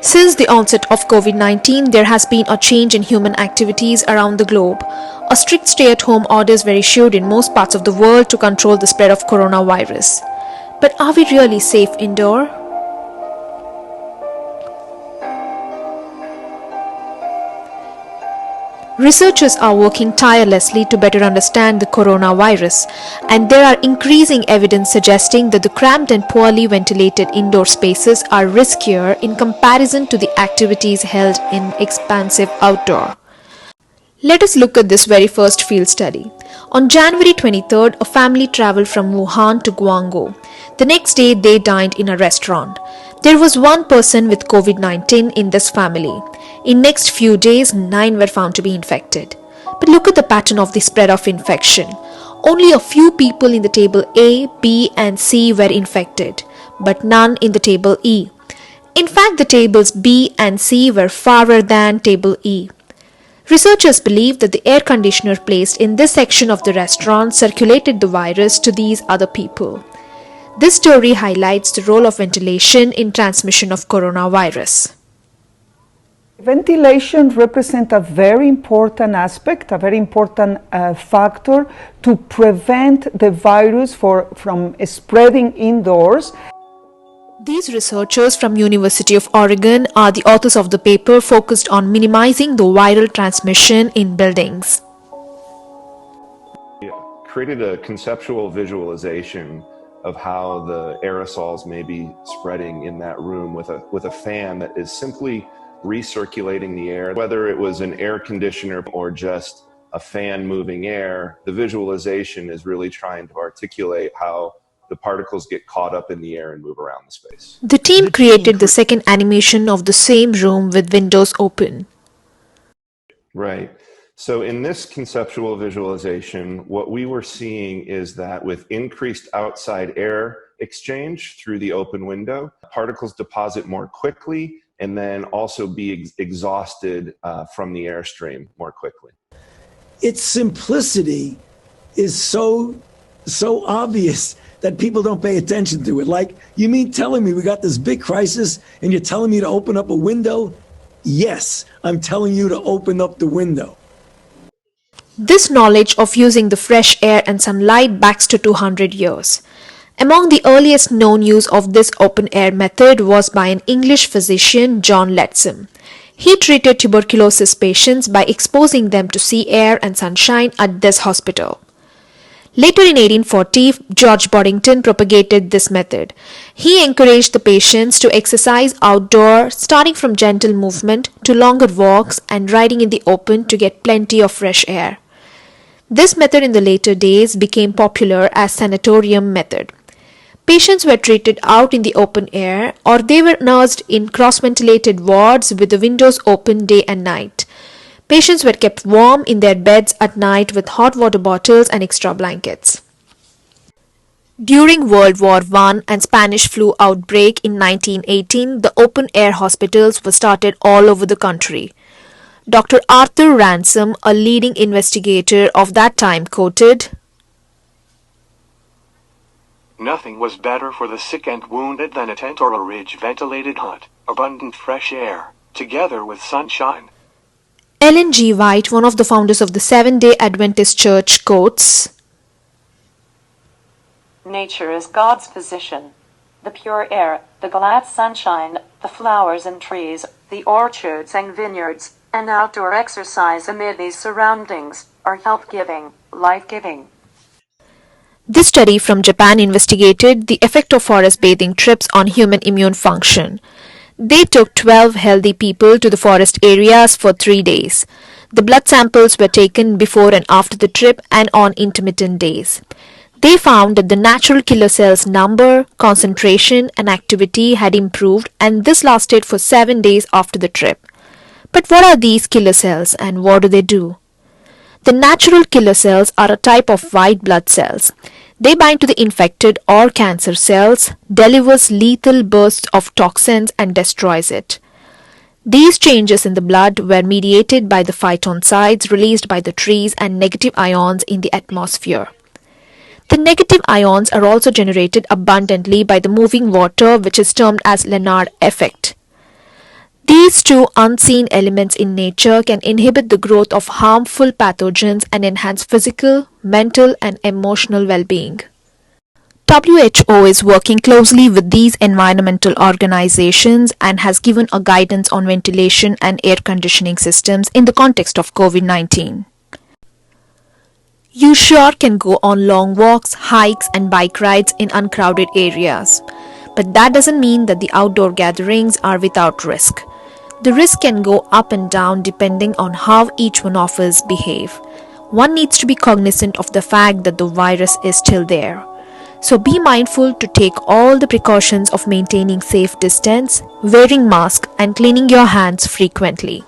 Since the onset of COVID-19, there has been a change in human activities around the globe. A strict stay-at-home orders were issued in most parts of the world to control the spread of coronavirus. But are we really safe indoor? Researchers are working tirelessly to better understand the coronavirus, and there are increasing evidence suggesting that the cramped and poorly ventilated indoor spaces are riskier in comparison to the activities held in expansive outdoor. Let us look at this very first field study. On January 23rd, a family traveled from Wuhan to Guangzhou. The next day, they dined in a restaurant. There was one person with COVID-19 in this family. In next few days, 9 were found to be infected. But look at the pattern of the spread of infection. Only a few people in the table A, B and C were infected, but none in the table E. In fact, the tables B and C were farther than table E. Researchers believe that the air conditioner placed in this section of the restaurant circulated the virus to these other people. This story highlights the role of ventilation in transmission of coronavirus. Ventilation represents a very important aspect, a very important factor to prevent the virus from spreading indoors. These researchers from University of Oregon are the authors of the paper focused on minimizing the viral transmission in buildings. We created a conceptual visualization of how the aerosols may be spreading in that room with a fan that is simply recirculating the air. Whether it was an air conditioner or just a fan moving air, the visualization is really trying to articulate how the particles get caught up in the air and move around the space. The team created the second animation of the same room with windows open. Right. So in this conceptual visualization, what we were seeing is that with increased outside air exchange through the open window, particles deposit more quickly and then also be exhausted from the airstream more quickly. Its simplicity is so obvious that people don't pay attention to it. Like, you mean telling me we got this big crisis and you're telling me to open up a window? Yes, I'm telling you to open up the window. This knowledge of using the fresh air and sunlight backs to 200 years. Among the earliest known use of this open air method was by an English physician, John Lettsom. He treated tuberculosis patients by exposing them to sea air and sunshine at this hospital. Later in 1840, George Boddington propagated this method. He encouraged the patients to exercise outdoors, starting from gentle movement to longer walks and riding in the open to get plenty of fresh air. This method in the later days became popular as sanatorium method. Patients were treated out in the open air or they were nursed in cross-ventilated wards with the windows open day and night. Patients were kept warm in their beds at night with hot water bottles and extra blankets. During World War I and Spanish flu outbreak in 1918, the open-air hospitals were started all over the country. Dr. Arthur Ransom, a leading investigator of that time, quoted, "Nothing was better for the sick and wounded than a tent or a ridge-ventilated hut, abundant fresh air, together with sunshine." Ellen G. White, one of the founders of the Seventh-day Adventist Church, quotes, "Nature is God's physician. The pure air, the glad sunshine, the flowers and trees, the orchards and vineyards, and outdoor exercise amid these surroundings are health-giving, life-giving." This study from Japan investigated the effect of forest bathing trips on human immune function. They took 12 healthy people to the forest areas for 3 days. The blood samples were taken before and after the trip and on intermittent days. They found that the natural killer cells number, concentration and activity had improved, and this lasted for 7 days after the trip. But what are these killer cells and what do they do? The natural killer cells are a type of white blood cells. They bind to the infected or cancer cells, delivers lethal bursts of toxins and destroys it. These changes in the blood were mediated by the phytoncides released by the trees and negative ions in the atmosphere. The negative ions are also generated abundantly by the moving water, which is termed as Lennard effect. These two unseen elements in nature can inhibit the growth of harmful pathogens and enhance physical, mental, and emotional well-being. WHO is working closely with these environmental organizations and has given a guidance on ventilation and air conditioning systems in the context of COVID-19. You sure can go on long walks, hikes, and bike rides in uncrowded areas. But that doesn't mean that the outdoor gatherings are without risk. The risk can go up and down depending on how each one of us behave. One needs to be cognizant of the fact that the virus is still there. So be mindful to take all the precautions of maintaining safe distance, wearing masks, and cleaning your hands frequently.